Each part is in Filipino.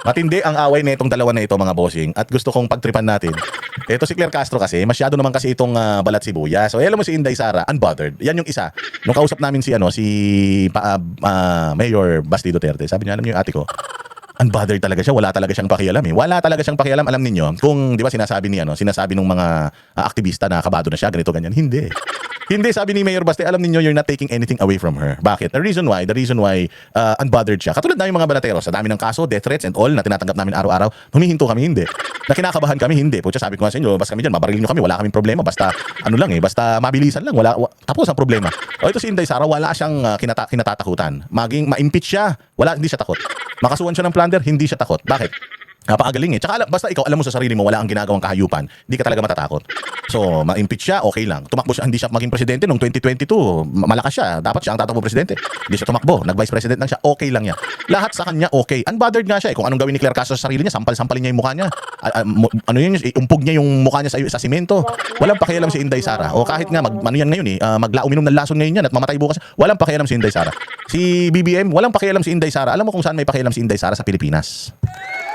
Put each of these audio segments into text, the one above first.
Matindi ang away na itong dalawa na ito mga bossing at gusto kong pagtripan natin. Ito si Claire Castro kasi, masyado naman kasi itong balat sibuya. So, alam mo si Inday Sara, unbothered. Yan yung isa. Nung kausap namin si Mayor Basti Duterte, sabi niya, alam niyo yung ate ko, unbothered talaga siya, wala talaga siyang pakialam eh. Wala talaga siyang pakialam, alam niyo. Kung 'di ba sinasabi ng mga aktivista na kabado na siya, ganito ganyan. Hindi. Hindi, sabi ni Mayor Basti, alam niyo you're not taking anything away from her. Bakit? The reason why unbothered siya. Katulad namin mga banatero, sa dami ng kaso, death threats and all na tinatanggap namin araw-araw, humihinto kami, hindi. Na kinakabahan kami, hindi. Pucha, sabi ko nga sa inyo, basta kami diyan, mabarilin niyo kami, wala kaming problema, basta basta mabilisan lang, tapos ang problema. O ito si Inday Sara, wala siyang kinatatakutan. Maging ma-impeach siya, hindi siya takot. Makasuhan siya ng plunder, hindi siya takot. Bakit? Napakagaling eh. Tsaka basta ikaw alam mo sa sarili mo wala kang ginagawang kahayupan, hindi ka talaga matatakot. So, ma-impeach siya, okay lang. Tumakbo siya, hindi siya maging presidente noong 2022. Malakas siya, dapat siya ang tatakbo presidente. Hindi siya tumakbo, nag-vice president lang siya, okay lang yan. Lahat sa kanya okay. Unbothered nga siya eh. Kung anong gawin ni Claire Castro sa sarili niya, sampal-sampalin niya yung mukha niya. Umpog niya yung mukha niya sa simento. Walang pakialam si Inday Sara. O kahit nga yan ngayon eh, uminom ng lason ngayon yan at mamatay bukas. Walang pakialam si Inday Sara. Si BBM, walang pakialam si Inday Sara. Alam mo kung saan may pakialam si Inday Sara? Sa Pilipinas.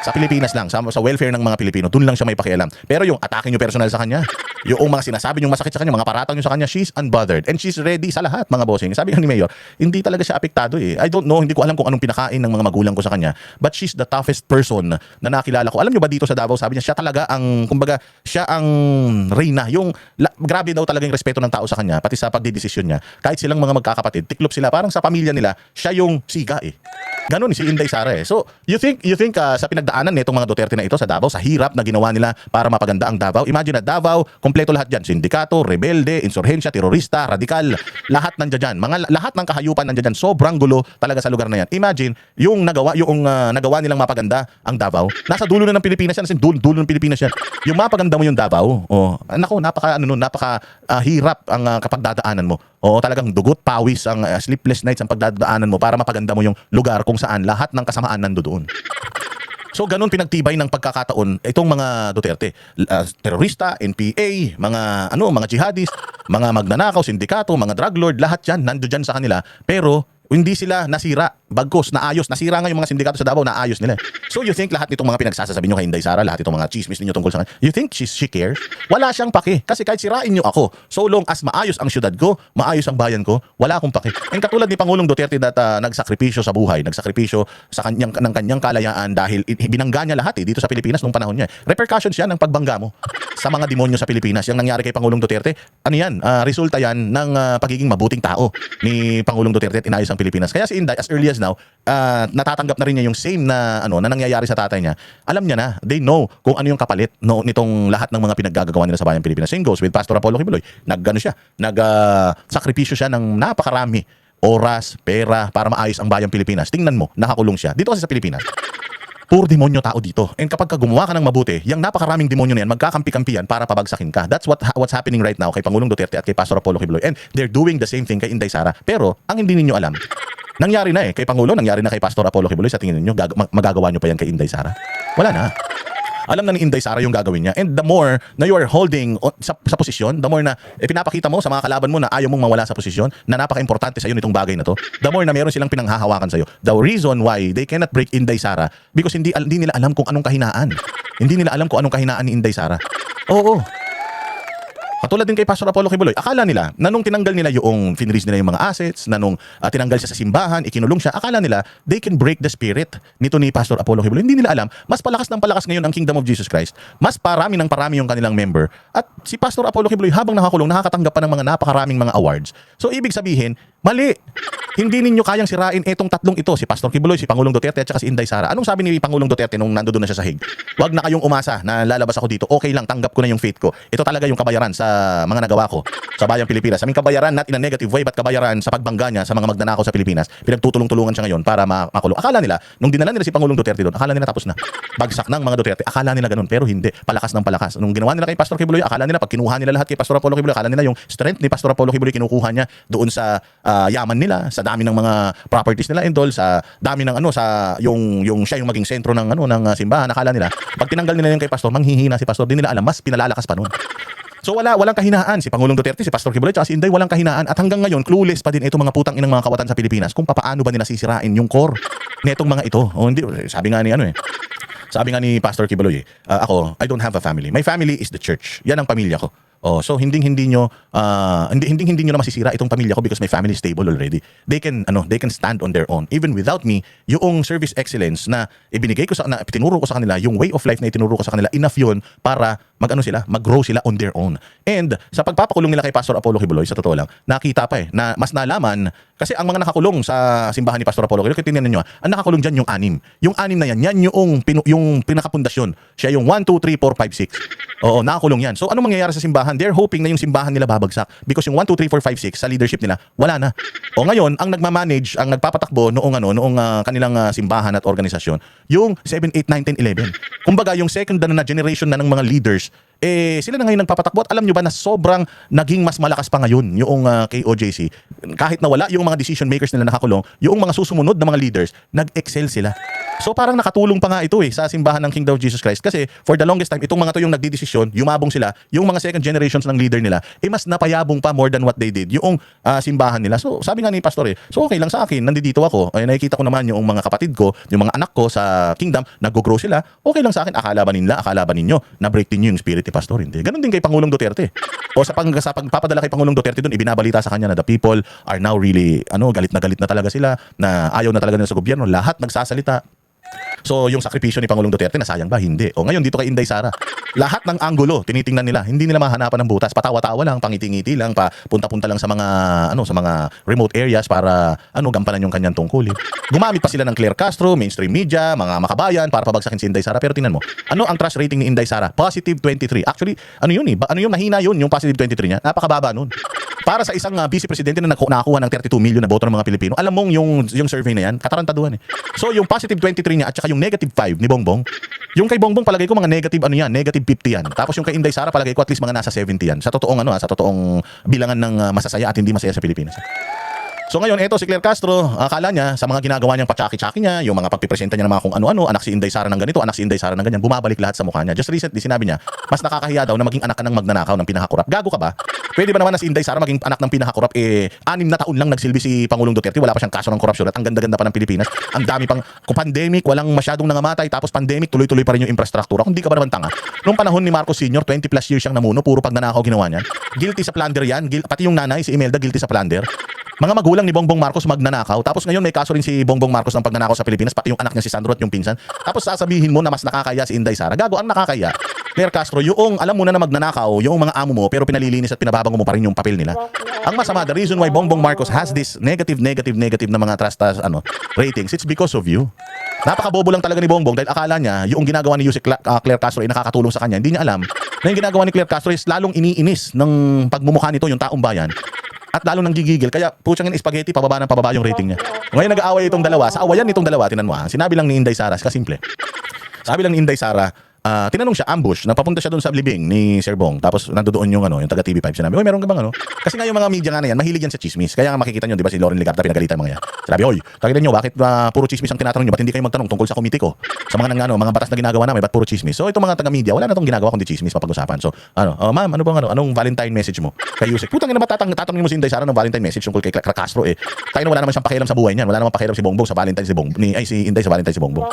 Sa Pilipinas lang, sa welfare ng mga Pilipino, doon lang siya may pakialam. Pero yung atake nyo personal sa kanya, yung mga sinasabi nyo masakit sa kanya, mga paratang nyo sa kanya, she's unbothered. And she's ready sa lahat, mga bossing. Sabi nga ni Mayor, hindi talaga siya apektado eh. I don't know, hindi ko alam kung anong pinakain ng mga magulang ko sa kanya. But she's the toughest person na nakilala ko. Alam nyo ba dito sa Davao, sabi niya, siya talaga ang, kumbaga, siya ang reyna. Grabe daw talaga yung respeto ng tao sa kanya, pati sa pagdidesisyon niya. Kahit silang mga magkakapatid, tiklop sila, parang sa pamilya nila, siya yung siga eh. Ganon si Inday Sara eh. So, you think sa pinagdaanan nitong mga Duterte na ito sa Davao, sa hirap na ginawa nila para mapaganda ang Davao. Imagine na Davao, kompleto lahat diyan, sindikato, rebelde, insurhensya, terorista, radikal, lahat nandiyan diyan. Lahat ng kahayupan nandiyan diyan. Sobrang gulo talaga sa lugar na yan. Imagine yung nagawa nilang mapaganda ang Davao. Nasa dulo na ng Pilipinas yan, dulo ng Pilipinas yan. Yung mapaganda mo yung Davao, napaka hirap ang kapag dadaanan mo. Talagang dugot, pawis, ang sleepless nights ang pagdadaanan mo para mapaganda mo yung lugar kung saan lahat ng kasamaan nandoon. So ganun pinagtibay ng pagkakataon itong mga Duterte, terorista, NPA, mga jihadist, mga magnanakaw, sindikato, mga drug lord, lahat yan nandoon sa kanila. Pero hindi sila nasira, bagkos, naayos. Nasira nga yung mga sindikato sa Davao, naayos nila. So you think lahat nitong mga pinagsasabi nyo kay Inday Sara, lahat itong mga chismis ninyo tungkol sa kanya, you think she cares? Wala siyang pake. Kasi kahit sirain nyo ako, so long as maayos ang syudad ko, maayos ang bayan ko, wala akong pake. And katulad ni Pangulong Duterte nagsakripisyo sa buhay, nagsakripisyo ng kanyang kalayaan dahil binangga niya lahat dito sa Pilipinas nung panahon niya. Repercussions yan ng pagbangga mo sa mga demonyo sa Pilipinas. Yung nangyari kay Pangulong Duterte, resulta yan ng pagiging mabuting tao ni Pangulong Duterte at inayos ang Pilipinas. Kaya si Inday, as early as now, natatanggap na rin niya yung same na nangyayari sa tatay niya. Alam niya na, they know kung ano yung kapalit nitong lahat ng mga pinaggagawa nila sa bayang Pilipinas. Same goes with Pastor Apollo Kibuloy. Sakripisyo siya ng napakarami oras, pera para maayos ang bayang Pilipinas. Tingnan mo, nakakulong siya. Dito kasi sa Pilipinas, puro demonyo tao dito. And kapag gumawa ka ng mabuti, yung napakaraming demonyo na yan, magkakampi-kampihan para pabagsakin ka. That's what's happening right now kay Pangulong Duterte at kay Pastor Apollo Kibuloy. And they're doing the same thing kay Inday Sara. Pero, ang hindi ninyo alam, nangyari na kay Pangulo, nangyari na kay Pastor Apollo Kibuloy. Sa tingin niyo magagawa niyo pa yan kay Inday Sara? Wala na. Alam na ni Inday Sara yung gagawin niya. And the more na you are holding sa posisyon, the more na pinapakita mo sa mga kalaban mo na ayaw mong mawala sa posisyon, na napaka-importante sa iyo nitong bagay na to, the more na meron silang pinanghahawakan sa iyo. The reason why they cannot break Inday Sara, because hindi nila alam kung anong kahinaan. Hindi nila alam kung anong kahinaan ni Inday Sara. Oo. Katulad din kay Pastor Apollo Kibuloy, akala nila na nung tinanggal nila yung finreeze nila yung mga assets, na nung tinanggal siya sa simbahan, ikinulong siya, akala nila they can break the spirit nito ni Pastor Apollo Kibuloy. Hindi nila alam, mas palakas ng palakas ngayon ang Kingdom of Jesus Christ. Mas parami ng parami yung kanilang member. At si Pastor Apollo Kibuloy habang nakakulong, nakakatanggap pa ng mga napakaraming mga awards. So ibig sabihin, mali. Hindi ninyo kayang sirain itong tatlong ito, si Pastor Kibuloy, si Pangulong Duterte at saka si Inday Sara. Anong sabi ni Pangulong Duterte nung nandoon na siya sa Hague? Huwag na kayong umasa na lalabas ako dito. Okay lang, tanggap ko na yung faith ko. Ito talaga yung kabayaran sa mga nagawa ko sa bayang Pilipinas. I mean, kabayaran not in a negative way, but kabayaran sa pagbangga niya sa mga magnanakaw sa Pilipinas. Pinagtutulong-tulungan siya ngayon para makulong. Akala nila, nung dinala nila si Pangulong Duterte doon, akala nila tapos na. Bagsak ng mga Duterte. Akala nila ganun, pero hindi. Palakas ng palakas. Nung ginawa nila kay Pastor Kibuloy, akala nila pag kinuha nila lahat kay Pastor Apollo Kibuloy, akala nila yung strength ni Pastor Apollo Kibuloy kinukuha niya doon sa yaman nila, sa dami ng mga properties nila and all, sa dami ng sa yung siya yung maging sentro ng ng simbahan. Akala nila pag tinanggal nila yung kay Pastor, manghihina si Pastor. Din nila alam, mas pinalalakas pa noon. So walang kahinaan si Pangulong Duterte, si Pastor Kibuloy, at si Inday, walang kahinaan. At hanggang ngayon, clueless pa din itong mga putang inang mga kawatan sa Pilipinas kung paano ba nila sisirain yung core netong mga ito. Hindi, sabi nga ni Sabi nga ni Pastor Kibuloy, ako, I don't have a family. My family is the church. Yan ang pamilya ko. Oh, so hindi nyo na masisira itong pamilya ko because my family is stable already. They can stand on their own. Even without me, yung service excellence na ibinigay ko na tinuro ko sa kanila, yung way of life na itinuro ko sa kanila, enough yun para mag-grow sila on their own. And sa pagpapakulong nila kay Pastor Apollo Kibuloy, sa totoo lang, nakita pa na mas nalaman kasi ang mga nakakulong sa simbahan ni Pastor Apollo Kibuloy, tingnan niyo, ang nakakulong diyan yung 6. Yung 6 na yan yung pinakapundasyon. Siya yung 1 2 3 4 5 6. Oo, nakakulong yan. So ano mangyayari sa simbahan? They're hoping na yung simbahan nila babagsak because yung 1 2 3 4 5 6 sa leadership nila wala na. O ngayon, ang nagmamanage, ang nagpapatakbo noong kanilang simbahan at organisasyon, yung 7 8 9 10 11. Kumbaga yung second na generation na ng mga leaders, sila na ngayon nagpapatakbo. At alam nyo ba na sobrang naging mas malakas pa ngayon yung KOJC. Kahit na wala yung mga decision makers nila nakakulong, yung mga susumunod na mga leaders, nag-excel sila. So parang nakatulong pa nga ito sa simbahan ng Kingdom of Jesus Christ kasi for the longest time, itong mga to yung nagdidesisyon, yumabong sila, yung mga second generations ng leader nila, mas napayabong pa more than what they did, yung simbahan nila. So sabi nga ni Pastor so okay lang sa akin, nandito ako, nakikita ko naman yung mga kapatid ko, yung mga anak ko sa Kingdom, nag-grow sila, okay lang sa akin, akala ba ninyo, na-break din yung spirit ni Pastor, hindi. Ganon din kay Pangulong Duterte. O sa pagpapadala kay Pangulong Duterte doon, ibinabalita sa kanya na the people are now really, galit na talaga sila, na ayaw na talaga nila sa gobyerno, lahat nagsasalita. So yung sakripisyo ni Pangulong Duterte nasayang ba? Hindi. O ngayon dito kay Inday Sara, lahat ng anggulo tinitingnan nila, hindi nila mahanapan ng butas, patawa-tawa lang, pangiti-ngiti lang, punta-punta lang sa mga remote areas para gampanan yung kanyang tungkulin. Gumamit pa sila ng Claire Castro, mainstream media, mga makabayan para pabagsakin si Inday Sara. Pero tingnan mo, ano ang trust rating ni Inday Sara? Positive 23. Actually, mahina yun, yung positive 23 niya. Napakababa nun. Para sa isang vice presidente na nakakuha ng 32 million na boto ng mga Pilipino, alam mong yung survey na yan, katarantaduhan eh. So yung positive 23 niya at saka yung negative 5 ni Bongbong, yung kay Bongbong palagay ko mga negative negative 50 yan. Tapos yung kay Inday Sara palagay ko at least mga nasa 70 yan. Sa totoong bilangan ng masasaya at hindi masaya sa Pilipinas. So ngayon, eto si Claire Castro, akala niya sa mga ginagawa niyang pachaki-chaki niya, yung mga pagpipresenta niya ng mga kung ano-ano, anak si Inday Sara ng ganito, anak si Inday Sara ng ganyan, bumabalik lahat sa mukha niya. Just recently, sinabi niya, mas nakakahiya daw na maging anak ka ng magnanakaw ng pinakakurap. Gago ka ba? Pwede ba naman na si Inday Sara maging anak ng pinakakurap? 6 na taon lang nagsilbi si Pangulong Duterte, wala pa siyang kaso ng korupsyon at ang ganda-ganda pa ng Pilipinas. Ang dami pang pandemic, walang masyadong nangamatay, tapos pandemic, tuloy-tuloy pa rin yung infrastruktura. Kung di ka ba naman tanga? Noong panahon ni Marcos Sr., 20 plus years siyang namuno, puro pagnanakaw ginawa niya. Guilty sa plunder yan, pati yung nanay, si Imelda, guilty sa plunder. Mga magulang ni Bongbong Marcos magnanakaw. Tapos ngayon may kaso rin si Bongbong Marcos ng pagnanakaw sa Pilipinas, pati yung anak niya si Sandro at yung pinsan. Tapos sasabihin mo na mas nakakaya si Inday Sara. Gago, ang nakakaya. Claire Castro, yung alam mo na magnanakaw, yung mga amo mo, pero pinalilinis at pinababango mo pa rin yung papel nila. Ang masama, the reason why Bongbong Marcos has this negative na mga trust ratings, it's because of you. Napakabobo lang talaga ni Bongbong dahil akala niya yung ginagawa ni Yusek Claire Castro ay nakakatulong sa kanya. Hindi niya alam na yung ginagawa ni Claire Castro is lalong iniinis ng pagmumukha nito yung taong bayan. At lalo nang gigigil, kaya putsang spaghetti, pababa yung rating niya. Ngayon nag-aaway itong dalawa, sa awayan nitong dalawa, tinan mo sinabi lang ni Inday Sara, kasimple. Sabi lang ni Inday Sara, tinanong siya, ambush, napapunta siya doon sa libing ni Sir Bong, tapos nandoon yung taga TV5, sinabi, oy, meron ka bang Kasi nga yung mga media nga na yan, mahilig yan sa chismis. Kaya nga makikita nyo, di ba si Loren Legarta pinagalitan mga yan. Sinabi, oy, tagilan nyo, bakit puro chismis ang tinatanong nyo? Ba't hindi kayo magtanong tungkol sa komite ko? Sa mga mga batas na ginagawa namin, ba't puro chismis? So itong mga taga-media, wala na itong ginagawa kundi chismis mapag-usapan. So, ma'am, anong Valentine message mo kay Yusek? Putang ina ba tatanungin mo si Inday Sara ng Valentine message tungkol kay Castro Tayo na wala naman siyang pakialam sa buhay niyan. Wala naman pakialam si Bongbong sa Valentine si Inday sa Valentine si Bongbong.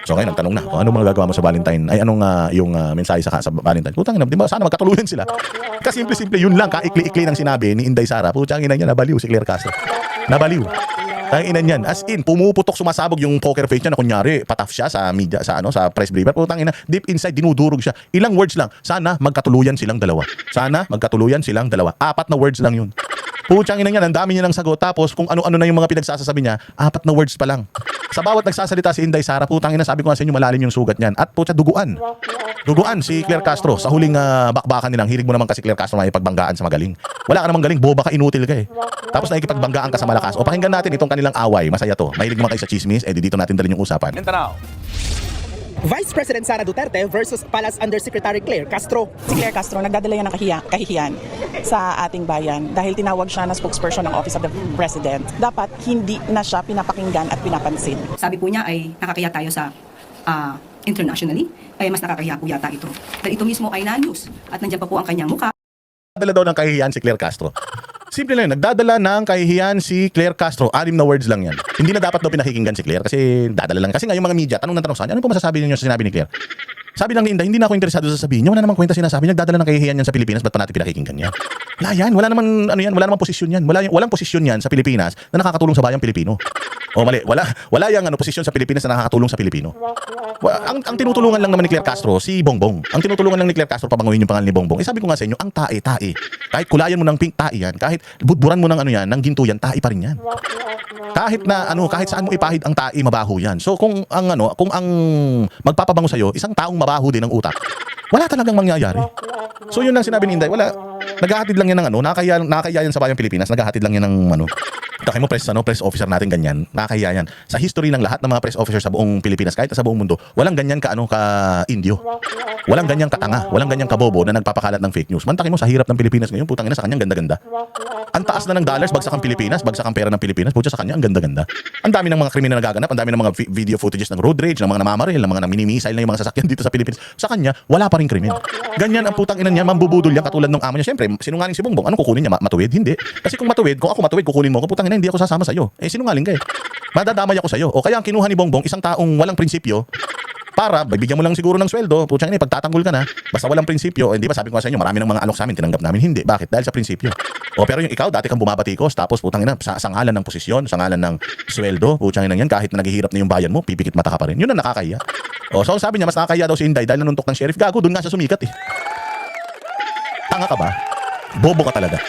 So ngayon nagtanong na, ano mga gagawa mo sa Valentine? Ay anong yung mensahe sa Valentine? Putang ina, di ba sana magkatuluyan sila? Kasi simple yun lang, kaikli-ikli ng sinabi ni Inday Sara. Putang ina niya, nabaliw si Claire Castro. Nabaliw. Ang ina niyan, as in pumuputok sumasabog yung poker face niya na kunyari pataf siya sa media sa press briefer. Putang ina, deep inside dinudurog siya. Ilang words lang. Sana magkatuluyan silang dalawa. 4 na words lang yun. Putsang ina niya, ang dami niya ng sagot. Tapos kung ano-ano na yung mga pinagsasabi niya, 4 na words pa lang. Sa bawat nagsasalita si Inday Sara, putang ina, sabi ko nga sa inyo, malalim yung sugat niyan. At putya, duguan. Duguan si Claire Castro sa huling bakbakan nilang. Hilig mo naman kasi Claire Castro makipagbanggaan sa magaling. Wala ka namang galing, boba ka, inutil ka Tapos nakikipagbanggaan ka sa malakas. O pakinggan natin itong kanilang away. Masaya to. Mahilig naman kayo sa chismis, dito natin dalhin yung usapan. Mindanao. Vice President Sara Duterte versus Palace Undersecretary Claire Castro. Si Claire Castro nagdadala yan ng kahihiyan sa ating bayan dahil tinawag siya na spokesperson ng Office of the President. Dapat hindi na siya pinapakinggan at pinapansin. Sabi po niya ay nakakaya tayo sa internationally, ay mas nakakaya po yata ito. Dahil ito mismo ay na-news at nandiyan pa po ang kanyang mukha. Dala daw ng kahihiyan si Claire Castro. Simple lang yun. Nagdadala ng kahihiyan si Claire Castro. 6 na words lang yan. Hindi na dapat daw pinakikinggan si Claire kasi dadala lang. Kasi nga yung mga media, tanong na tanong sa kanya, ano po masasabi niyo sa sinabi ni Claire? Sabi lang ni Inday, hindi na ako interesado sa sabihin niya. Wala namang kwenta sinasabi niya. Nagdadala ng kahihiyan yan sa Pilipinas. Ba't pa natin pinakikinggan yan? Wala yan. Wala naman, ano yan, wala namang posisyon yan. Walang posisyon yan sa Pilipinas na nakakatulong sa bayang Pilipino. O mali, wala yang posisyon sa Pilipinas na nakakatulong sa Pilipino. Ang tinutulungan lang naman ni Claire Castro, si Bongbong. Ang tinutulungan lang ni Claire Castro, pabanguhin yung pangalan ni Bongbong. Sabi ko nga sa inyo, ang tae. Kahit kulayan mo ng pink, tae yan. Kahit budburan mo ng ng ginto yan, tae pa rin yan. Kahit saan mo ipahid ang tae, mabaho yan. So kung ang magpapabango sa isang taong mabaho din ang utak, wala talagang mangyayari. So yun lang sinabi ni Inday, wala. Naghahatid lang yan ng nakakahiya yan sa bayang Pilipinas, naghahatid lang yan ng Takay mo press officer natin ganyan, nakakahiya yan. Sa history ng lahat ng mga press officers sa buong Pilipinas, kahit sa buong mundo, walang ganyan ka Indio. Walang ganyang katanga, walang ganyang kabobo na nagpapakalat ng fake news. Mantakin mo sa hirap ng Pilipinas ngayon, putang ina sa kanyang ganda-ganda. Ang taas na ng dollars, bagsak ang Pilipinas, bagsak ang pera ng Pilipinas, putya sa kanya ang ganda-ganda. Ang dami ng mga krimen na nagaganap, ang dami ng mga video footages ng road rage, ng mga namamaril, ng mga mini-missile na yung mga sasakyan dito sa Pilipinas. Sa kanya, wala pa rin krimen. Ganyan ang putang ina niya, mambubudol yan katulad ng amo niya. Siyempre, sinungaling si Bongbong, anong kukunin niya? Matuwid? Hindi. Kasi kung ako matuwid, kukunin mo ko, putang ina, hindi ako sasama sa iyo. Sinungaling ka eh. Madadamay ako sa iyo. O kaya ang kinuha ni Bongbong, isang taong walang prinsipyo, para bibigyan mo lang siguro ng sweldo, putsang ina, pagtatanggol ka na, basta walang prinsipyo, hindi ba sabi ko sa inyo, marami ng mga alok sa amin, tinanggap namin, hindi. Bakit? Dahil sa prinsipyo. O pero yung ikaw, dati kang bumabatikos, tapos putang ina, sa ngalan ng posisyon, sa ngalan ng sweldo, putsang ina yan, kahit na naghihirap na yung bayan mo, pipikit mata ka pa rin. Yun ang nakakahiya. O so sabi niya, mas nakakahiya daw si Inday dahil nanuntok ng sheriff. Gago, doon nga siya sumikat eh. Tanga ka ba? Bobo ka talaga.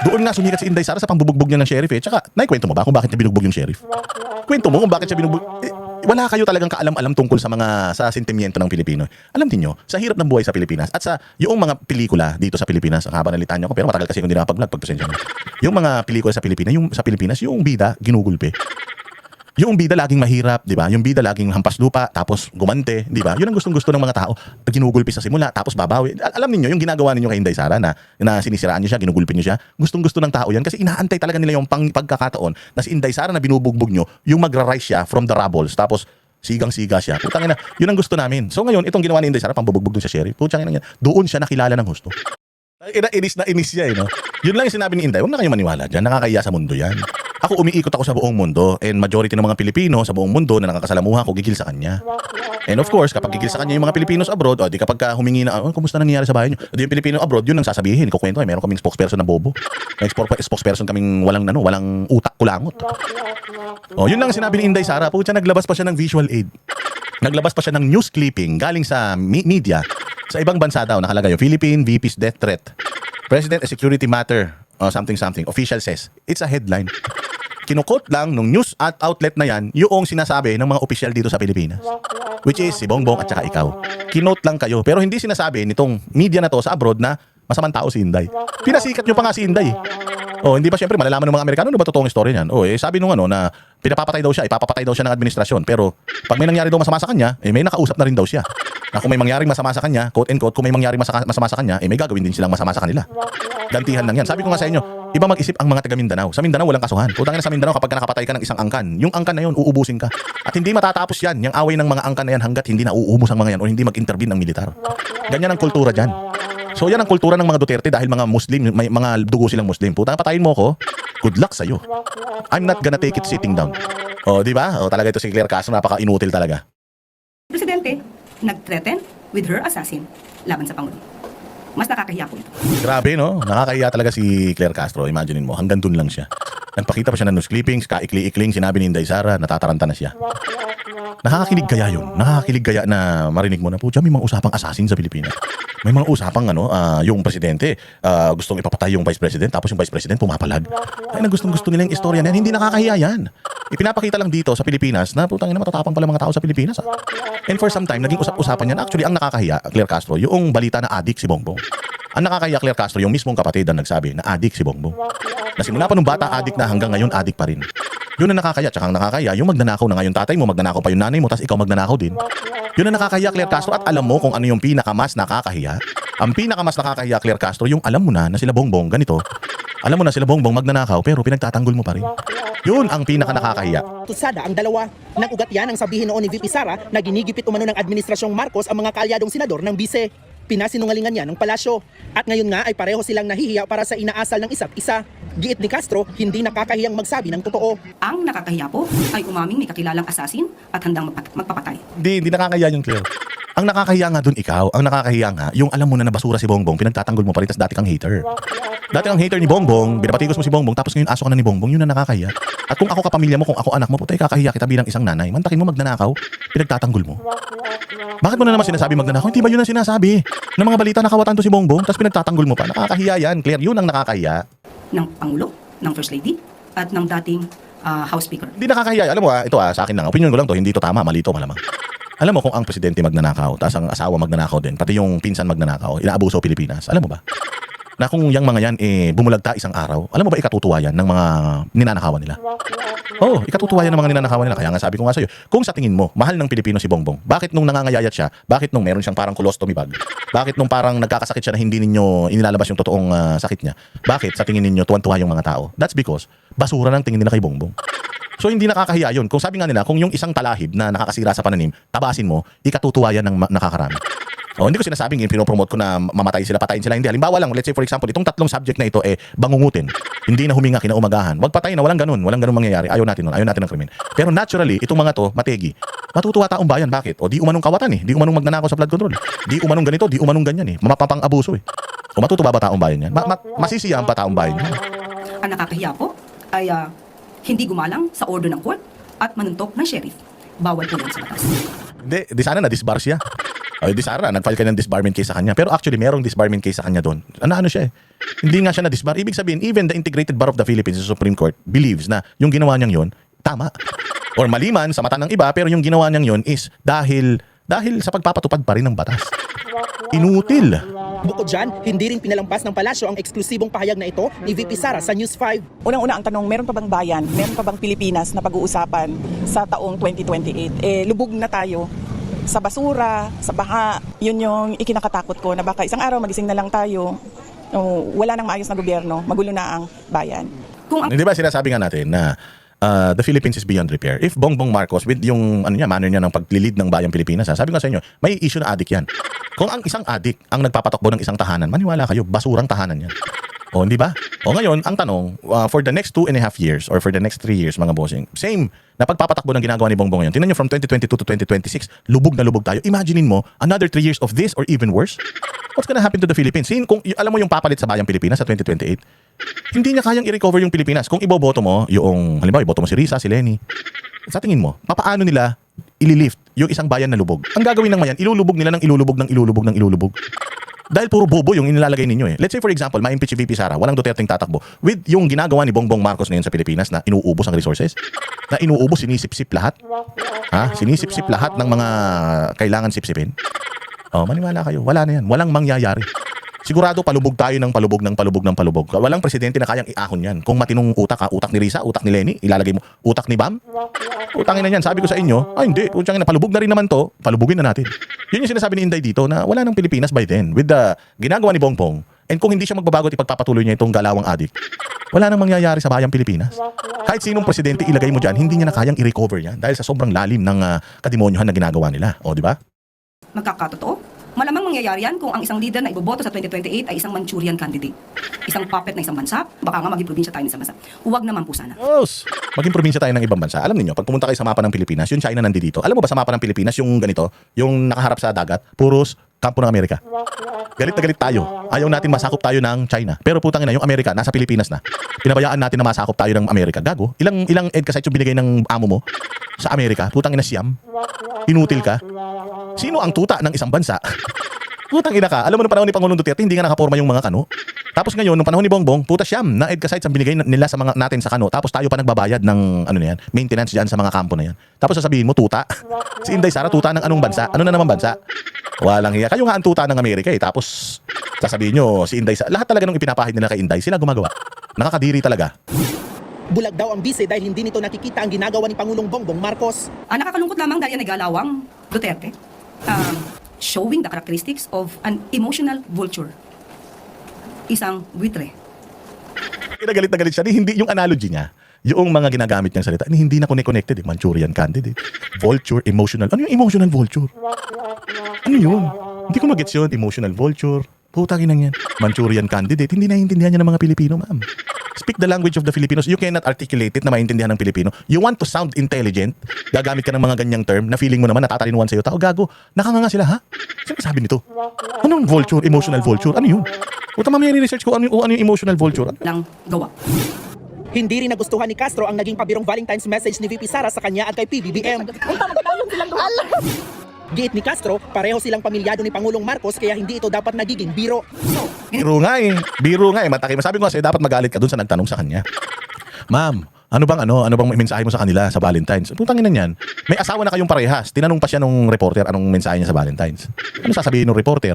Doon nga sumikat si Inday Sara sa pambubugbog niya ng sheriff eh. Tsaka, naikwento mo ba kung bakit niya binugbog yung sheriff? Kwento mo kung bakit siya binugbog. Wala kayo talagang kaalam-alam tungkol sa sentimiento ng Pilipino. Alam niyo, sa hirap ng buhay sa Pilipinas at sa yung mga pelikula dito sa Pilipinas, ang haba ng litanya ko pero matagal kasi kung hindi nakapag-vlog, pagpasensya na. Yung mga pelikula sa Pilipinas, yung bida ginugulpe. Yung bida laging mahirap, di ba? Yung bida laging hampas lupa, tapos gumante, di ba? Yun ang gustong-gusto ng mga tao. Ginugulpi sa simula, tapos babawi. Alam niyo yung ginagawa ninyo kay Inday Sara na sinisiraan niyo siya, ginugulpi niyo siya. Gustong-gusto ng tao yan kasi inaantay talaga nila yung pagkakataon na si Inday Sara na binubugbog niyo, yung magra-rise siya from the rubbles, tapos sigang-siga siya. Putang ina, yun ang gusto namin. So ngayon, itong ginawa ni Inday Sara, pambubugbog dun sa sheriff. Putang ina, doon siya nakilala ng husto. Inis na inis siya no? Yun lang yung sinabi ni Inday, huwag na kayo maniwala dyan, nakakahiya sa mundo yan. Ako umiikot ako sa buong mundo and majority ng mga Pilipino sa buong mundo na nakakasalamuha ko gigil sa kanya. And of course, kapag gigil sa kanya yung mga Pilipinos abroad, di kapag humingi na, kumusta nangyayari sa bahay niyo? Di yung Pilipino abroad, yun ang sasabihin. Kukwento meron kaming spokesperson na bobo. May spokesperson kaming walang utak kulangot. Yun lang sinabi ni Inday Sara. Pucha, naglabas pa siya ng visual aid. Naglabas pa siya ng news clipping galing sa media. Sa ibang bansa daw, nakalagay yung Philippine VP's death threat. President a security matter. Something. Official says. It's a headline. Kinukot lang nung news at outlet na yan yung sinasabi ng mga opisyal dito sa Pilipinas. Which is si Bongbong at saka ikaw. Kinote lang kayo. Pero hindi sinasabi nitong media na to sa abroad na masamang tao si Inday. Pinasikat nyo pa nga si Inday. Hindi ba syempre malalaman ng mga Amerikano ano ba totoong story niyan? Sabi nung na ipapapatay daw siya ng administrasyon. Pero pag may nangyari daw masama sa kanya, may nakausap na rin daw siya. Na kung may mangyaring masama sa kanya, quote and quote, kung may mangyaring masama sa kanya, may gagawin din silang masama sa kanila. Gantihan lang yan. Sabi ko nga sa inyo, iba mag-isip ang mga taga Mindanao. Sa Mindanao walang kasuhan. Putang ina sa Mindanao kapag nakapatay ka ng isang angkan, yung angkan na yun uubusin ka. At hindi matatapos yan, yung away ng mga angkan na yan hanggat hindi na uuubos ang mga yan o hindi mag-intervene ang militar. Ganyan ang kultura dyan. So yan ang kultura ng mga Duterte dahil mga Muslim, may mga dugo silang Muslim. Putang patayin mo ko, good luck sa'yo. I'm not gonna take it sitting down. Di ba? Talaga ito si Claire Castro, napaka-inutil talaga. Presidente, nag-threaten with her assassin laban sa Pangulo. Mas nakakahiya po ito. Grabe, no? Nakakahiya talaga si Claire Castro. Imaginein mo, hanggang dun lang siya. Nagpakita pa siya ng news clippings, kaikli-ikling, sinabi ni Inday Sara, natataranta na siya. Nakakakilig kaya yun? Nakakakilig kaya na marinig mo na po, may mga usapang assassin sa Pilipinas. May mga usapang yung presidente gustong ipapatay yung vice president, tapos yung vice president pumapalag. Ay na gustong-gusto nila yung istorya na yan. Hindi nakakahiya yan. Ipinapakita lang dito sa Pilipinas na putang ina matatapang pala mga tao sa Pilipinas. And for some time, naging usap-usapan yan. Actually, ang nakakahiya, Claire Castro, yung balita na adik si Bongbong. Ang nakakahiya, Claire Castro, yung mismong kapatid ang nagsabi na adik si Bongbong. Na simula pa nung bata, adik na hanggang ngayon, adik pa rin. Yun ang nakakahiya. Tsaka ang nakakahiya, yung magnanakaw na ngayon tatay mo, magnanakaw pa yung nanay mo, tapos ikaw magnanakaw din. Yun ang nakakahiya, Claire Castro. At alam mo kung ano yung pinakamas nakakahiya. Ang pinakamas nakakahiya, Claire Castro, yung alam mo na sila Bongbong ganito. Alam mo na sila Bongbong magnanakaw pero pinagtatanggol mo pa rin. Yun ang pinaka nakakahiya. Tusada ang dalawa. Nag-ugat yan ang sabihin noon ni VP Sara na ginigipit umano ng Administrasyong Marcos ang mga kaalyadong senador ng bise. pinasinungalingan niya ng palasyo. At ngayon nga ay pareho silang nahihiya para sa inaasal ng isa't isa. Giit ni Castro, hindi nakakahiyang magsabi ng totoo. Ang nakakahiya po ay umaming may kakilalang asasin at handang magpapatay. Hindi nakakahiya yung Claire. Ang nakakahiya nga dun ikaw, ang nakakahiya nga, yung alam mo na basura si Bongbong, pinagtatanggol mo pa rin, tas dati kang hater. Dati kang hater ni Bongbong, binapatigos mo si Bongbong, tapos ngayon aso ka na ni Bongbong, yun na nakakahiya. At kung ako kapamilya mo, kung ako anak mo, putay kakahiya kita bilang isang nanay. Mantakin mo magnanakaw, pinagtatanggol mo. Bakit mo na naman sinasabi magnanakaw? Hindi ba yun ang sinasabi? Ng mga balita nakawatan to si Bongbong, tapos pinagtatanggol mo pa. Nakakahiya yan, Claire, yun ang nakakahiya. Ng Pangulo, ng First Lady, at ng dating House Speaker. Hindi nakakahiya. Alam mo ito sa akin lang. Opinion ko lang to, hindi to tama, mali to malamang. Alam mo kung ang presidente magnanakaw, tapos ang asawa magnanakaw din, pati yung pinsan magnanakaw, inaabuso Pilipinas. Alam mo ba? Na kung yung mga yan bumulagta isang araw, alam mo ba ikatutuwa yan ng mga ninanakawan nila? Oo, ikatutuwa yan ng mga ninanakawan nila. Kaya nga sabi ko nga sa'yo, kung sa tingin mo, mahal ng Pilipino si Bongbong, bakit nung nangangayayat siya, bakit nung meron siyang parang colostomy bag, bakit nung parang nagkakasakit siya na hindi ninyo inilalabas yung totoong sakit niya, bakit sa tingin ninyo tuwan-tuwa yung mga tao? That's because basura ng tingin nila kay Bongbong. So hindi nakakahiya yun. Kung sabi nga nila, kung yung isang talahib na nakakasira sa pananim, tabasin mo, ikatutuwa yan ng nakakarami. Hindi ko sinasabing pinopromote ko na mamatay sila, patayin sila. Hindi. Halimbawa lang, let's say for example, itong tatlong subject na ito bangungutin. Hindi na huminga kinaumagahan. Wag patayin na, walang ganun mangyayari. Ayaw natin nun, ayaw natin ng krimen. Pero naturally, itong mga to, mategi. Matutuwa taong bayan. Bakit? Di umanong kawatan Di umanong magnanakaw sa flood control. Di umanong ganito, di umanong ganyan Mapapang-abuso O matutuwa ba taong bayan yan? Masisiyaan pa taong bayan yan. Ang nakakahiya po ay hindi gumalang sa order ng court at manuntok ng sheriff. Bawal po yan sa batas. Hindi, di sana na-disbar siya. Di sana, nag-file ka ng disbarment case sa kanya. Pero actually, merong disbarment case sa kanya doon. Ano siya Hindi nga siya na-disbar. Ibig sabihin, even the Integrated Bar of the Philippines, the Supreme Court, believes na yung ginawa niyang yun, tama. Or mali man sa mata ng iba, pero yung ginawa niyang yun is dahil sa pagpapatupad pa rin ng batas. Inutil. Bukod dyan, hindi rin pinalampas ng palasyo ang eksklusibong pahayag na ito ni VP Sara sa News 5. Unang-una ang tanong, meron pa bang bayan, meron pa bang Pilipinas na pag-uusapan sa taong 2028? Lubog na tayo sa basura, sa baha. Yun yung ikinakatakot ko na baka isang araw magising na lang tayo, wala nang maayos na gobyerno, magulo na ang bayan. Kung ang Di ba sinasabi nga natin na the Philippines is beyond repair. If Bongbong Marcos with yung manner niya ng paglilid ng bayang Pilipinas, sabi ko sa inyo, may issue na adik yan. Kung ang isang adik ang nagpapatakbo ng isang tahanan, maniwala kayo, basurang tahanan yan. Hindi ba? Ngayon, ang tanong, for the next 2.5 years or for the next 3 years, mga bossing, same na pagpapatakbo ng ginagawa ni Bongbong ngayon. Tingnan nyo from 2022 to 2026, lubog na lubog tayo. Imaginein mo, another 3 years of this or even worse? What's gonna happen to the Philippines? Kung alam mo yung papalit sa bayang Pilipinas sa 2028, hindi niya kayang i-recover yung Pilipinas. Kung iboboto mo, halimbawa, iboto mo si Risa, si Lenny, sa tingin mo, papaano nila ililift yung isang bayan na lubog? Ang gagawin ng mayan, ilulubog nila ng ilulubog ng ilulubog ng ilulubog. Dahil puro bobo yung inilalagay ninyo Let's say for example, ma-impeach si VP Sara, walang Duterteng tatakbo. With yung ginagawa ni Bongbong Marcos ngayon sa Pilipinas na inuubos ang resources, na inuubos, sinisip-sip lahat. Sinisip-sip lahat ng mga kailangan sip-sipin. Maniwala kayo, wala na yan. Walang mangyayari. Sigurado palubog tayo ng palubog ng palubog ng palubog. Walang presidente na kayang iahon yan. Kung matinong utak utak ni Risa, utak ni Lenny, ilalagay mo utak ni Bam. Utangin na yan. Sabi ko sa inyo, hindi, utangin na, palubog na rin naman to, palubugin na natin. Yun yung sinasabi ni Inday dito na wala ng Pilipinas by then. With the ginagawa ni Bongbong, and kung hindi siya magbabago at ipagpapatuloy niya itong galawang adik, wala nang mangyayari sa bayang Pilipinas. Kahit sinong presidente ilagay mo dyan, hindi niya na kayang i-recover yan dahil sa sobrang lalim ng kadimonyohan na ginagawa nila. Di ba? magkakatotoo, malamang mangyayari yan kung ang isang leader na iboboto sa 2028 ay isang Manchurian candidate. Isang puppet na isang bansa, baka nga maging probinsya tayo ng isang bansa. Huwag naman po sana. Yes. Maging probinsya tayo ng ibang bansa. Alam niyo, pag pumunta kayo sa mapa ng Pilipinas, yung China nandito. Alam mo ba sa mapa ng Pilipinas, yung ganito, yung nakaharap sa dagat, puros kampo ng Amerika. Galit na galit tayo. Ayaw natin masakop tayo ng China. Pero putang ina, yung Amerika, nasa Pilipinas na. Pinabayaan natin na masakop tayo ng Amerika. Gago. Ilang EDCA sites yung binigay ng amo mo sa Amerika? Putang ina, siyam. Inutil ka. Sino ang tuta ng isang bansa? Putang ina ka. Alam mo, nung panahon ni Pangulong Duterte, hindi nga nakaporma yung mga kano. Tapos ngayon, nung panahon ni Bongbong, puta siyam na EDCA sites ang binigay nila sa mga natin sa kano. Tapos tayo pa nagbabayad ng maintenance diyan sa mga kampo na yan. Tapos sasabihin mo, tuta. Si Inday Sara, tuta ng anong bansa? Ano na naman bansa? Walang hiya. Kayo nga ang tuta ng Amerika eh. Tapos sasabihin nyo, si Inday Sara. Lahat talaga nung ipinapahid nila kay Inday, sila gumagawa. Nakakadiri talaga. Bulag daw ang bise dahil hindi nito nakikita ang ginagawa ni Pangulong Bongbong Marcos. Nakakalungkot lamang dahil yan ay galawang Duterte. Showing the characteristics of an emotional vulture. Isang buitre. Kinagalit na galit siya. Hindi yung analogy niya. Yung mga ginagamit niyang salita, hindi na connected. Manchurian candidate. Vulture, emotional. Ano yung emotional vulture? Ano yun? Hindi ko magets yun. Emotional vulture. Putang inang yan. Manchurian candidate. Hindi naiintindihan niya ng mga Pilipino, ma'am. Speak the language of the Filipinos. You cannot articulate it na maintindihan ng Pilipino. You want to sound intelligent. Gagamit ka ng mga ganyang term na feeling mo naman natatalinuhan sa'yo. Tao, gago. Nakanganga sila, ha? Sino sabi nito? Anong vulture? Emotional vulture? Ano yun? Puta, mamaya ni-research ko ano yung emotional vulture. Lang gawa. Hindi rin nagustuhan ni Castro ang naging pabirong Valentine's message ni VP Sara sa kanya at kay PBBM. Giit ni Castro, pareho silang pamilyado ni Pangulong Marcos kaya hindi ito dapat nagiging biro. Biro nga eh. Biro nga eh. Matakim. Sabi ko kasi dapat magalit ka dun sa nagtanong sa kanya. Ma'am, ano bang mensahe mo sa kanila sa Valentine's? Putang ina niyan. May asawa na kayong parehas. Tinanong pa siya nung reporter anong mensahe niya sa Valentine's. Ano sasabihin ng reporter?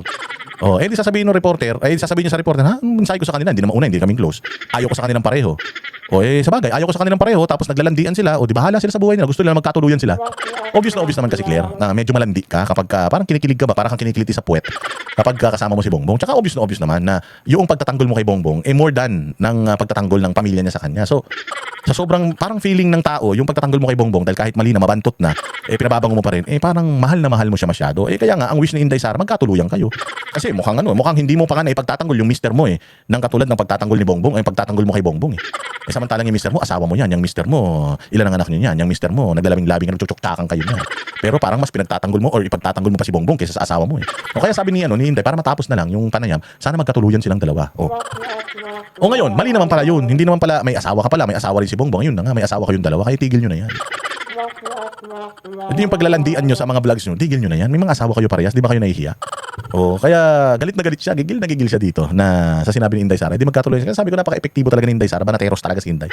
Oh, hindi sasabihin ng reporter, sasabihin niya sa reporter, ha? Ang mensahe ko sa kanila, hindi naman una, hindi kaming close. Ayaw ko sa kanilang pareho. O sabagay, ayaw ko sa kanilang pareho, tapos naglalandian sila, o di bahala sila sa buhay nila, gusto nila magkatuluyan sila. Obvious naman kasi Claire, na medyo malandi ka kapag parang kinikilig ka ba, parang kang kinikiliti sa puwet kapag kasama mo si Bongbong. Tsaka obvious naman na yung pagtatanggol mo kay Bongbong, more than ng pagtatanggol ng pamilya niya sa kanya. So, sa sobrang parang feeling ng tao, yung pagtatanggol mo kay Bongbong, dahil kahit mali na, mabantot na, pinababango mo pa rin, parang mahal na mahal mo siya masyado. Kaya nga, ang wish ni Inday Sara, magkatuluyan kayo. Kasi mukhang hindi mo pa nga ipagtatanggol yung mister mo nang katulad ng pagtatanggol ni Bongbong, pagtatanggol mo kay Bongbong samantalang yung mister mo, asawa mo yan, yung mister mo, ilan ang anak niyo yan, yung mister mo, naglalabing-labing, nagchuchuktakan kayo niya. Pero parang mas pinagtatanggol mo or ipagtatanggol mo pa si Bongbong kaysa sa asawa mo O kaya sabi ni Inday, para matapos na lang yung panayam, sana magkatuluyan silang dalawa. O ngayon, mali naman pala yun. Hindi naman pala, may asawa ka pala, may asawa rin si Bongbong. Ayun na nga, may asawa kayong dalawa, kaya tigil nyo na yan. Hindi yung paglalandian nyo sa mga vlogs nyo, tigil nyo na yan. May mga asawa kayo parehas, di ba kayo nahihiya? Kaya galit na galit siya, gigil na gigil siya dito na sa sinabi ni Inday Sara, hindi magkatuloy siya. Sabi ko napaka-epektibo talaga ni Inday Sara, banateros talaga si Inday.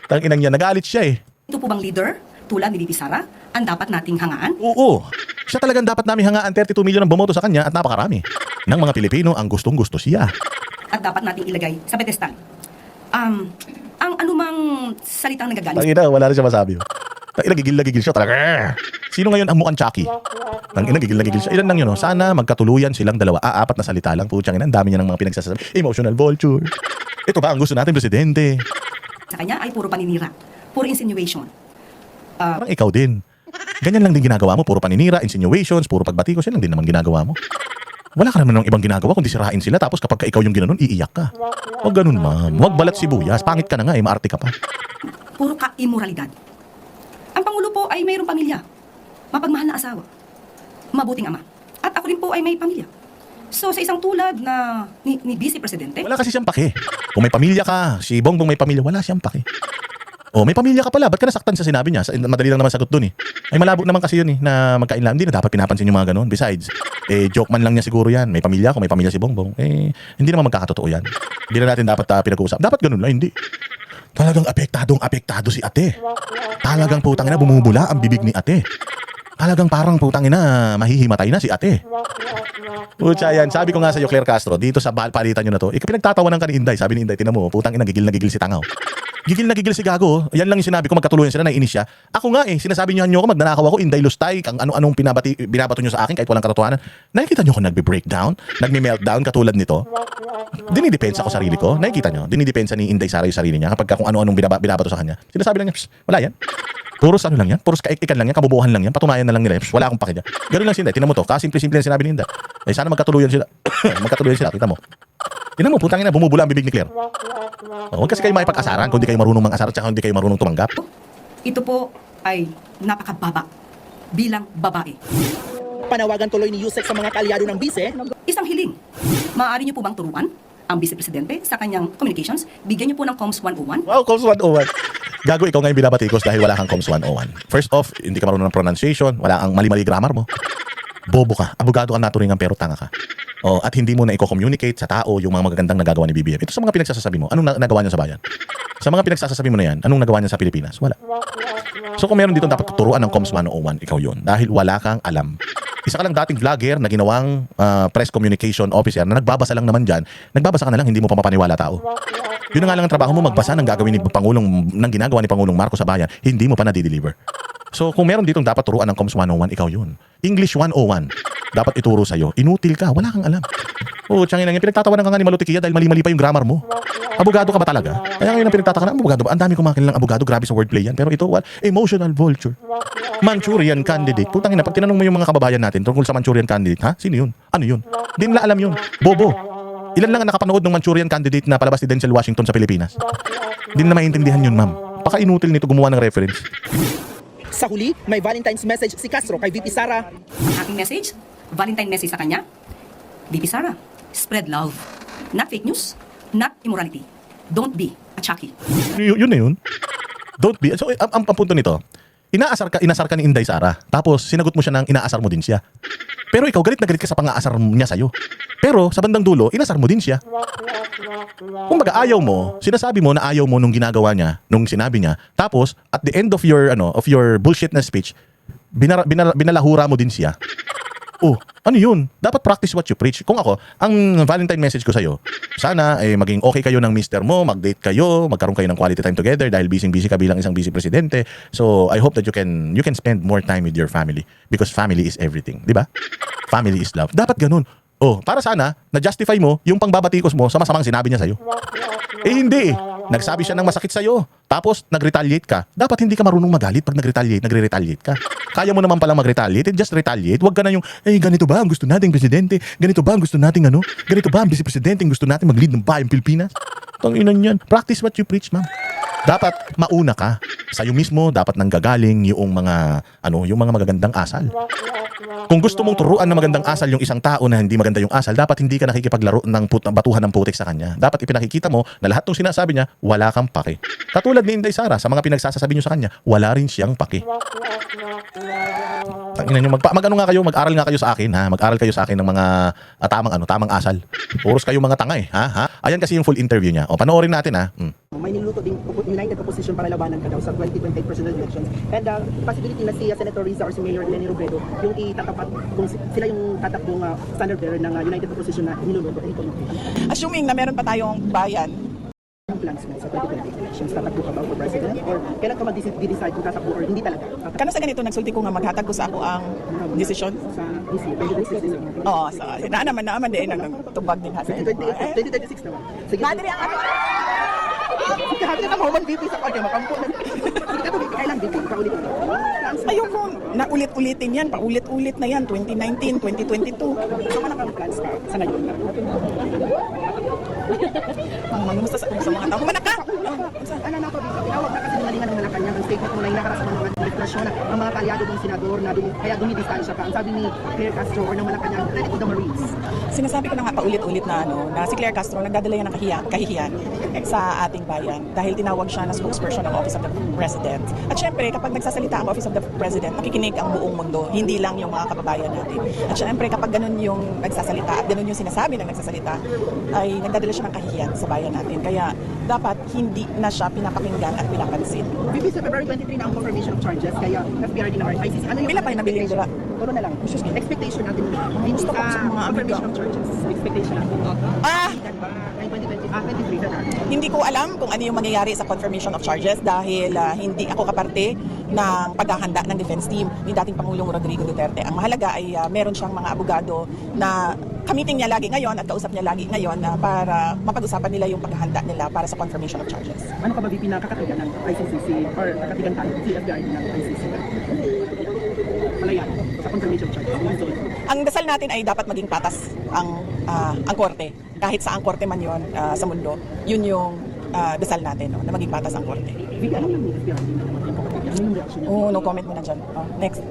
Tang-inang niya, nagalit siya Ito po bang leader, tulad ni VP Sara, ang dapat nating hangaan? Oo. Siya talagang dapat namin hangaan. 32 million ang bumoto sa kanya at napakarami ng mga Pilipino ang gustong-gusto siya. At dapat nating ilagay sa pedestal. Ang anumang salitang nagagalit Tangina, wala na siya masabi. Tangina, gigil na gigil siya talaga. Sino ngayon ang mukhang Chucky? Tangina, gigil na gigil siya. Ilan lang yun, Sana magkatuluyan silang dalawa. Apat na salita lang. Putsang ina, ang dami niya ng mga pinagsasabi. Emotional vulture. Ito ba ang gusto natin, Presidente? sa kanya ay puro paninira, puro insinuation. Parang ikaw din. Ganyan lang din ginagawa mo. Puro paninira, insinuations, puro pagbatikos. Yan lang din naman ginagawa mo. Wala ka naman ng ibang ginagawa kundi sirain sila. Tapos kapag ikaw yung ginanon, iiyak ka. Huwag ganun, ma'am. Huwag balat sibuyas. Pangit ka na nga, maarte ka pa. Puro ka-immoralidad. Ang Pangulo po ay mayroong pamilya. Mapagmahal na asawa. Mabuting ama. At ako rin po ay may pamilya. So sa isang tulad na ni Vice Presidente, Wala kasi siyang pake. Kung may pamilya ka, si Bongbong may pamilya, wala siyang pake. Oh, may pamilya ka pala. Ba't ka nasaktan sa sinabi niya? Madali lang naman sagot dun eh. Ay malabo naman kasi yun eh, na magkainlam. Hindi na dapat pinapansin yung mga ganun. Besides, joke man lang niya siguro yan. May pamilya ako, may pamilya si Bongbong. Hindi naman magkakatotoo yan. Hindi na natin dapat pinag-uusap. Dapat ganun lang, hindi. Talagang apektado si ate. Talagang putang ina, bumubula ang bibig ni ate. Talagang parang putang ina, mahihimatay na si ate. Pucha yan. Sabi ko nga sa iyo, Claire Castro, dito sa palitan nyo na to, pinagtatawanan ka ni Inday. Sabi ni Inday, tinan mo, putang ina, gigil na gigil si Tangaw. Gigil na gigil si Gago. Yan lang yung sinabi ko, magkatuluyan sila, naiinis siya. Ako nga sinasabi niyo ako, magnanakaw ako, Inday Lustay, kang ano-anong binabato niyo sa akin kahit walang katotohanan. Nakikita niyo ako nagbe-breakdown, nagme-meltdown katulad nito. Dinidepensa ko sarili ko. Nakikita niyo, dinidepensa ni Inday Sara yung sarili niya kapag kung ano-anong binabato sa kanya. Sinasabi lang niya, wala yan. Puros ano lang yan, puros kaikikan lang yan, kabubuhan lang yan, patunayan na lang nila. Wala akong pakidya. Ganoon lang si Inday, tinan mo to, kasimple-simple yung sinabi ni Inday. Sana magkatuluyan sila. Magkatuluyan sila, kita mo. Tinan mo, putang ina, bumubula ang bibig ni Claire. Huwag kasi kayo makipag-asaran kung di kayo marunong mang-asar at hindi kayo marunong tumanggap. ito po ay napakababa bilang babae. Panawagan tuloy ni Yusek sa mga kaalyado ng bise. Isang hiling. Maaari niyo po bang turuan ang Vice Presidente sa kanyang communications? Bigyan niyo po ng Comms 101. Wow, Comms 101. Gago, ikaw ngayon binabatikos dahil wala kang Comms 101. First off, hindi ka marunong ng pronunciation, wala kang mali-mali grammar mo. Bobo ka, abogado ka naturingan pero tanga ka. At hindi mo na i-communicate sa tao yung mga magagandang nagagawa ni BBM. Ito sa mga pinagsasabi mo, anong nagawa niya sa bayan? Sa mga pinagsasabi mo na yan, anong nagawa niya sa Pilipinas? Wala. So kung meron dito dapat tuturuan ng Comms 101, ikaw yun. Dahil wala kang alam. Isa ka lang dating vlogger na ginawang press communication officer na nagbabasa lang naman dyan. Nagbabasa ka na lang, hindi mo pa mapaniwala tao. Yun na nga lang ang trabaho mo, magbasa ng gagawin ni Pangulong, ng ginagawa ni Pangulong Marcos sa bayan, hindi mo pa na-deliver. So kung meron ditong dapat turuan ng Comms 101, ikaw yun. English 101, dapat ituro sa'yo. Inutil ka, wala kang alam. Tsangin lang yan, pinagtatawanan ka nga ni Malutikia dahil mali-mali pa yung grammar mo. Abogado ka ba talaga? Kaya ngayon ang pinagtataka na, abogado ba? Ang dami kong mga kilalang abogado, grabe sa wordplay yan. Pero ito, emotional vulture. Manchurian candidate. Putang ina, pag tinanong mo yung mga kababayan natin tungkol sa Manchurian candidate, ha? Sino yun? Ano yun? Di nila alam yun. Bobo. Ilan lang ang nakapanood ng Manchurian candidate na palabas ni Denzel Washington sa Pilipinas? Di na maintindihan yun, ma'am. Paka-inutil nito gumawa ng reference. Sa huli, may Valentine's message si Castro kay VP Sara. Aking message, Valentine message sa kanya, VP Sara, spread love. Not fake news, not immorality. Don't be a Chucky. Yun na yun. Don't be. So, ang punto nito, inasar ka ni Inday Sara. Tapos, sinagot mo siya ng inaasar mo din siya. Pero ikaw, galit na galit ka sa pang-aasar niya sa'yo. Pero, sa bandang dulo, inasar mo din siya. Kung baga, ayaw mo, sinasabi mo na ayaw mo nung ginagawa niya, nung sinabi niya. Tapos, at the end of your bullshit na speech, binalahura mo din siya. Oh, ano yun? Dapat practice what you preach. Kung ako, ang Valentine message ko sa'yo, sana maging okay kayo ng mister mo, mag-date kayo, magkaroon kayo ng quality time together dahil busy ka bilang isang busy presidente. So, I hope that you can spend more time with your family because family is everything. Di ba? Family is love. Dapat ganun. Oh, para sana, na-justify mo yung pangbabatikos mo sa masamang sinabi niya sa'yo. Eh hindi. Nagsabi siya ng masakit sa'yo. Tapos, nag-retaliate ka. Dapat hindi ka marunong magalit pag nagre-retaliate ka. Kaya mo naman palang mag-retaliate, just retaliate. Huwag ka na yung, ganito ba ang gusto nating presidente? Ganito ba ang gusto nating Ganito ba ang vice-presidente ang gusto nating mag-lead ng bayang Pilipinas? Tanginan yan. Practice what you preach, ma'am. Dapat mauna ka. Sa'yo mismo, dapat nanggagaling yung mga magagandang asal. Kung gusto mong turuan ng magandang asal yung isang tao na hindi maganda yung asal, dapat hindi ka nakikipaglaro ng batuhan ng putik sa kanya. Dapat ipinakikita mo na lahat ng sinasabi niya, wala kang pake. Katulad ni Inday Sara, sa mga pinagsasabi niyo sa kanya, wala rin siyang pake. Tanginan niyo, mag-aral nga kayo sa akin, ha? Mag-aral kayo sa akin ng mga tamang asal. Puros kayo mga tanga, ha? Ayan kasi yung full interview niya. O, panoorin natin, ha? May niluto din United Opposition para labanan ka daw sa 2028 presidential elections. And possibility na si Senator Riza or si Mayor Lenny Robredo yung itatapat kung sila yung tatakbong standard bearer ng United Opposition na niluluto. Assuming na meron pa tayong bayan, Ang plans mo sa 2028 elections, tatakbo ka ba for president? Or kailan ka mag-decide kung tatakbo or hindi talaga? kano sa ganito nagsulti ko nga maghatag ko sa ako ang desisyon? Sa this year, 2026 Oo, naman din nagtubag din ha. 2026 naman. Sige. Madre ang ano? Sige, habi na mo VP sa kanya, makampo na. Sige, ito VP, kailan VP? Paulit ko. Ayoko na ulit-ulitin yan, paulit-ulit na yan, 2019, 2022. So, ano kang plans ka sa ngayon? Mangumusta sa mga tao. Manaka! Ano na po, tinawag na kasi nalingan ng Malacanang ang statement mo na inaharas mo ng administrasyon ang mga kalyado ng senador na kaya dumidistansya ka. Ang sabi ni Claire Castro or ng Malacanang, credit to the Marines. Sinasabi ko na nga paulit-ulit na na si Claire Castro nagdadala yan ng kahihiyan sa ating bayan dahil tinawag siya na spokesperson ng Office of the President. At syempre, kapag nagsasalita ang Office of the President, nakikinig ang buong mundo, hindi lang yung mga kababayan natin. At syempre, kapag ganun yung nagsasalita at ganun yung sinasabi ng nagsasalita, ay nagdadala siya ng kahihiyan sa bayan natin. Kaya dapat hindi na siya pinapakinggan at pinapansin. VP, sa February 23 na ang confirmation of charges, kaya FBRD ng ICC. Ano yung Pila pa yung nabiling dila? Puro na lang. Expectation natin. Gusto ko sa mga confirmation of charges. Expectation natin. Ay, 23 na. Hindi ko alam kung ano yung mangyayari sa confirmation of charges dahil hindi ako kaparte ng paghahanda ng defense team ni dating Pangulong Rodrigo Duterte. Ang mahalaga ay meron siyang mga abogado na kamiting niya lagi ngayon at kausap niya lagi ngayon para mapag-usapan nila yung paghahanda nila para sa confirmation of charges. Ano ka ba VP na kakatigan ng ICCC or kakatigan tayo si FBRD ng ICC? Palayan sa confirmation of charges. Ang dasal natin ay dapat maging patas ang korte. Kahit sa ang korte man yon sa mundo, yun yung dasal natin, no, na maging patas ang korte. VP, ano yung FBRD? Ano yung reaction niya? Oh, no comment mo na dyan. Next.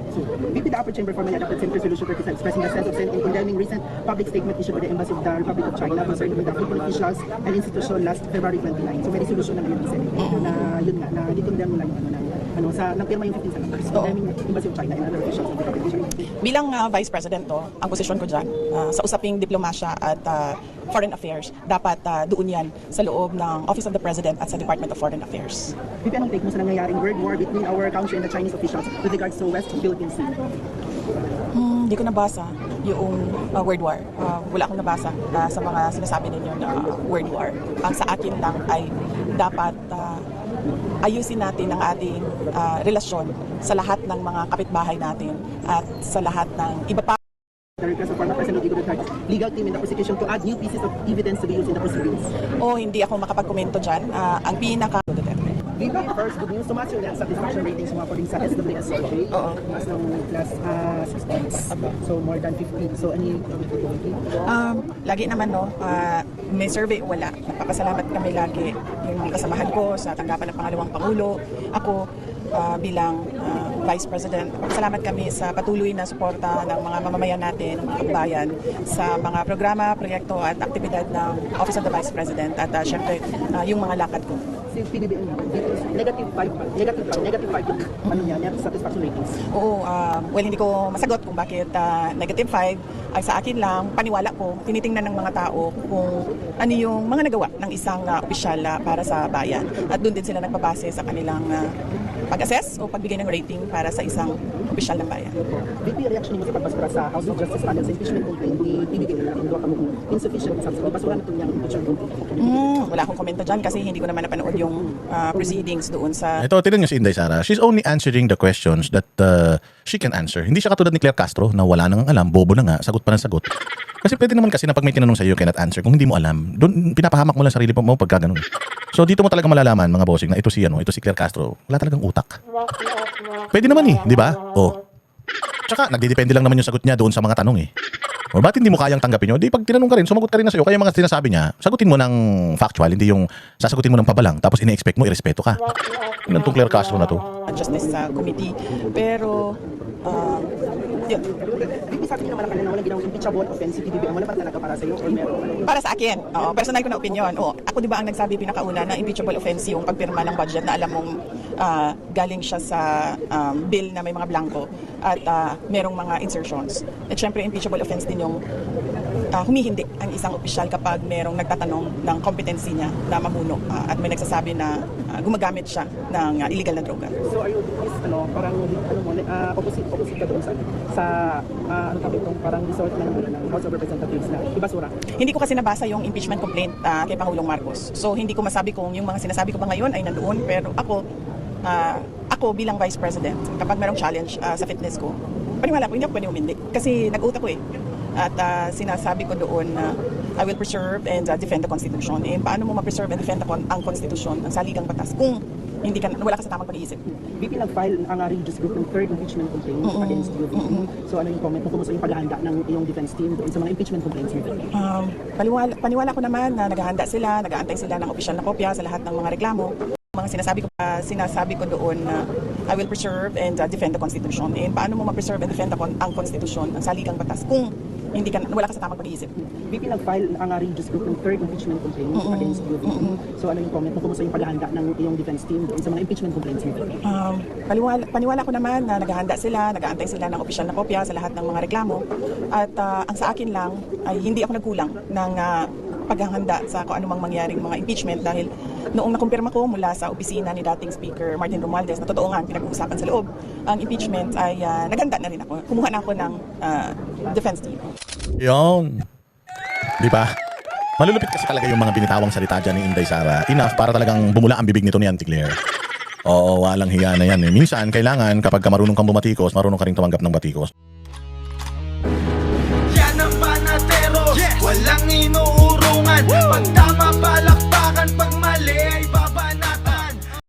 VP, the upper chamber formally adopted Senate Resolution 37 expressing the sense of in condemning recent public statement issued by the Embassy of the Republic of China concerning the football officials and institution last February 29. So may resolution ng Senate na yun nga, na di-condemn nila yung nagpirma yung 15 senators condemning Embassy of China and other officials of the Republic of China. Bilang Vice President, ang posisyon ko dyan, sa usaping diplomasya at foreign affairs, dapat doon yan sa loob ng Office of the President at sa Department of Foreign Affairs. VP, anong take mo sa nangyayaring world war between our country and the Chinese officials with regards to West Philippine Sea? Hindi ko nabasa yung word war. Wala akong nabasa sa mga sinasabi ninyo na word war. Ang sa akin lang ay dapat ayusin natin ang ating relasyon sa lahat ng mga kapitbahay natin at sa lahat ng iba pa the request of former President Rodrigo Duterte's legal team in the prosecution to add new pieces of evidence to be used in the proceedings. O hindi ako makapagkomento dyan. Ang pinaka... VP, first, good news. Tumaas yung net satisfaction ratings mo according sa SWS survey. Oo. Tumaas ng plus 6 points. So, more than 50. So, any Lagi naman may survey wala. Nagpapasalamat kami lagi yung mga kasamahan ko sa tanggapan ng pangalawang Pangulo. Ako bilang Vice President, salamat kami sa patuloy na suporta ng mga mamamayan natin, ng mga kabayan sa mga programa, proyekto at aktibidad ng Office of the Vice President at syempre yung mga lakad ko. si PBBM, negative 5 ano niya, net satisfaction ratings. Oo, well hindi ko masagot kung bakit negative 5 ay sa akin lang, paniwala ko, tinitingnan ng mga tao kung ano yung mga nagawa ng isang opisyal para sa bayan. At doon din sila nagpabase sa kanilang pag-assess o pagbigay ng rating para sa isang opisyal ng bayan. VP, reaction mo sa pagbasura sa House of Justice panel sa impeachment complaint ni PBBM na hindi ka mo insufficient sa basura na ito niyang impeachment complaint. Wala akong komento dyan kasi hindi ko naman napanood yung proceedings doon sa... Ito, tignan nyo si Inday Sara. She's only answering the questions that she can answer. Hindi siya katulad ni Claire Castro na wala nang alam, bobo na nga, sagot pa ng sagot. Kasi pwede naman kasi na pag may tinanong sa'yo, cannot answer. Kung hindi mo alam, doon pinapahamak mo lang sarili mo pagka ganun. So dito mo talaga malalaman, mga bossing, na ito si Claire Castro, wala talagang utak. Pwede naman di ba? Tsaka, nagdidepende lang naman yung sagot niya doon sa mga tanong O ba't hindi mo kayang tanggapin yun? Di pag tinanong ka rin, sumagot ka rin na sa'yo. Kaya mga sinasabi niya, sagutin mo ng factual, hindi yung sasagutin mo ng pabalang, tapos ine-expect mo, irespeto ka. Yun ang Claire Castro na to. Justice Committee. Pero, yun. VP, sabi niyo naman na walang ginawang impeachable offense si PBBM. Wala ba talaga para sa'yo or meron? Para sa akin, personal ko na opinion. Ako di ba ang nagsabi pinakauna na impeachable offense yung pagpirma ng budget na alam mong galing siya sa bill na may mga blanco at merong mga insertions. At syempre impeachable offense din yung humihindi ang isang opisyal kapag merong nagtatanong ng competency niya na mamuno at may nagsasabi na gumagamit siya ng illegal na droga. So are you parang opposite ka doon sa ano tawag itong parang result ng House of Representatives na ibasura? Hindi ko kasi nabasa yung impeachment complaint kay Pangulong Marcos. So hindi ko masabi kung yung mga sinasabi ko ba ngayon ay nandoon, pero ako bilang Vice President, kapag merong challenge sa fitness ko, paniwala ko, hindi ako pwede umindi. Kasi nag-utak ko At sinasabi ko doon na I will preserve and defend the Constitution. Paano mo ma-preserve and defend ang Constitution, ang saligang batas, kung hindi ka, wala ka sa tamang pag-iisip? VP, nag-file ang religious group ng third impeachment complaint against you. So ano yung comment mo? Kumusta yung paghahanda ng iyong defense team doon sa mga impeachment complaints mo? Paniwala ko naman na naghahanda sila, nag-aantay sila ng opisyal na kopya sa lahat ng mga reklamo. Mga sinasabi ko doon na I will preserve and defend the Constitution. Paano mo ma-preserve and defend ang Constitution, ang saligang batas, kung hindi ka, wala ka sa tamang pag-iisip? VP, nag-file ang religious group ng third impeachment complaint against you. So ano yung comment mo? Kumusta yung paghahanda ng iyong defense team doon sa mga impeachment complaints mo? Paniwala ko naman na naghahanda sila, nag-aantay sila ng opisyal na kopya sa lahat ng mga reklamo. At ang sa akin lang ay hindi ako nagkulang ng paghahanda sa kung anumang mangyaring mga impeachment dahil noong nakumpirma ko mula sa opisina ni dating Speaker Martin Romualdez na totoo nga pinag-uusapan sa loob ang impeachment ay naghanda na rin ako. Kumuha na ako ng defense team. Yun. Di ba? Malulupit kasi talaga yung mga binitawang salita dyan ni Inday Sara. Enough para talagang bumula ang bibig nito ni Auntie Claire. Oo, walang hiya na yan. Minsan, kailangan kapag marunong kang bumatikos, marunong ka rin tumanggap ng batikos.